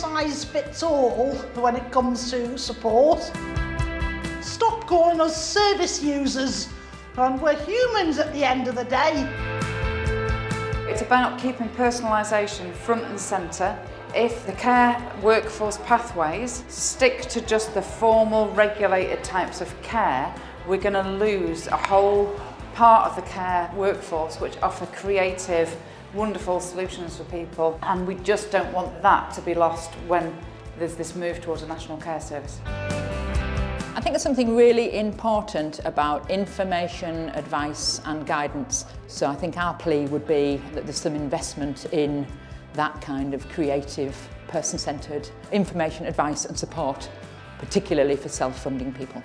one-size-fits-all when it comes to support. Stop calling us service users, and we're humans at the end of the day. It's about keeping personalisation front and centre. If the care workforce pathways stick to just the formal regulated types of care, we're going to lose a whole part of the care workforce which offer creative, wonderful solutions for people, and we just don't want that to be lost when there's this move towards a national care service. I think there's something really important about information, advice and guidance. So I think our plea would be that there's some investment in that kind of creative, person-centred information, advice and support, particularly for self-funding people.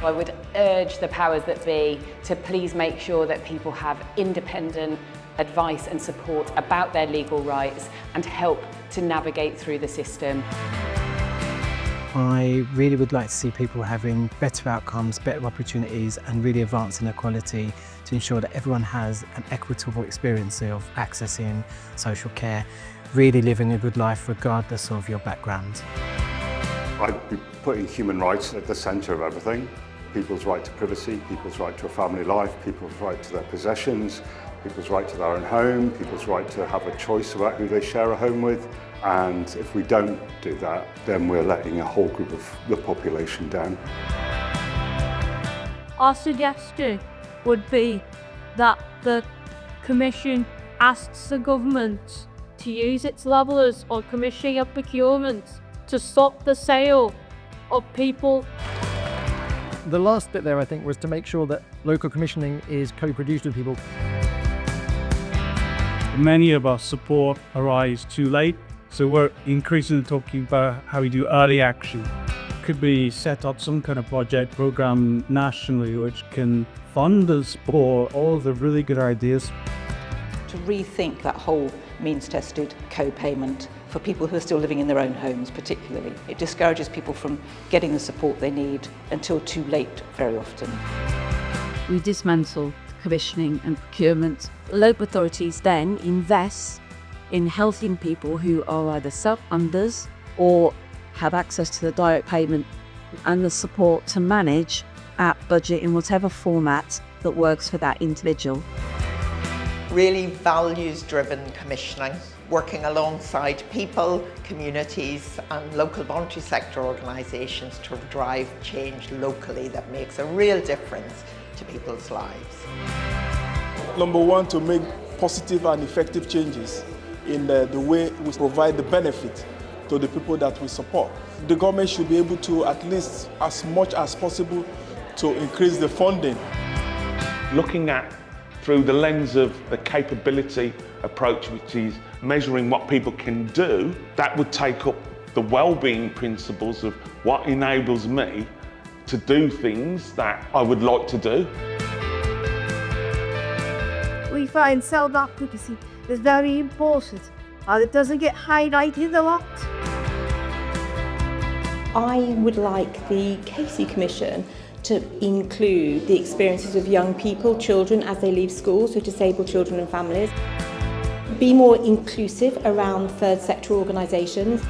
I would urge the powers that be to please make sure that people have independent advice and support about their legal rights and help to navigate through the system. I really would like to see people having better outcomes, better opportunities and really advancing equality to ensure that everyone has an equitable experience of accessing social care, really living a good life regardless of your background. I'd be putting human rights at the centre of everything. People's right to privacy, people's right to a family life, people's right to their possessions, people's right to their own home, people's right to have a choice about who they share a home with. And if we don't do that, then we're letting a whole group of the population down. Our suggestion would be that the Commission asks the government to use its levellers on commissioning and procurement to stop the sale of people. The last bit there, I think, was to make sure that local commissioning is co-produced with people. Many of our support arrives too late, so we're increasingly talking about how we do early action. Could we set up some kind of project program nationally which can fund and support all the really good ideas? To rethink that whole means-tested co-payment for people who are still living in their own homes particularly. It discourages people from getting the support they need until too late very often. We dismantle commissioning and procurement. Local authorities then invest in helping people who are either sub-funders or have access to the direct payment and the support to manage at budget in whatever format that works for that individual. Really values-driven commissioning, working alongside people, communities and local voluntary sector organisations to drive change locally that makes a real difference to people's lives. Number one, to make positive and effective changes in the way we provide the benefit to the people that we support. The government should be able to, at least as much as possible, to increase the funding. Looking at through the lens of the capability approach, which is measuring what people can do, that would take up the well-being principles of what enables me to do things that I would like to do. We find self-advocacy is very important and it doesn't get highlighted a lot. I would like the Casey Commission to include the experiences of young people, children as they leave school, so disabled children and families. Be more inclusive around third sector organisations.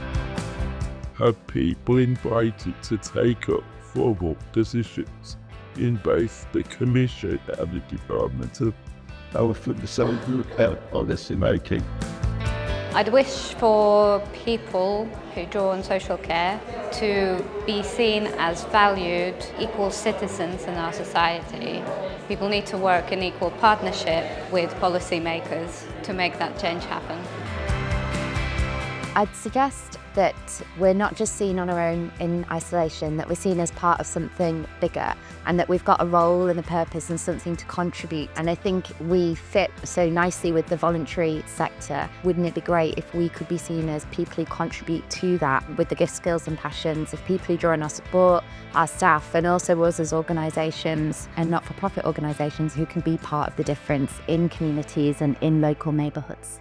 Have people invited to take up formal decisions in both the Commission and the Department of Health and Social Care policy making. I'd wish for people who draw on social care to be seen as valued, equal citizens in our society. People need to work in equal partnership with policymakers to make that change happen. I'd suggest that we're not just seen on our own in isolation, that we're seen as part of something bigger and that we've got a role and a purpose and something to contribute. And I think we fit so nicely with the voluntary sector. Wouldn't it be great if we could be seen as people who contribute to that with the gifts, skills and passions of people who draw on our support, our staff, and also us as organisations and not-for-profit organisations who can be part of the difference in communities and in local neighbourhoods.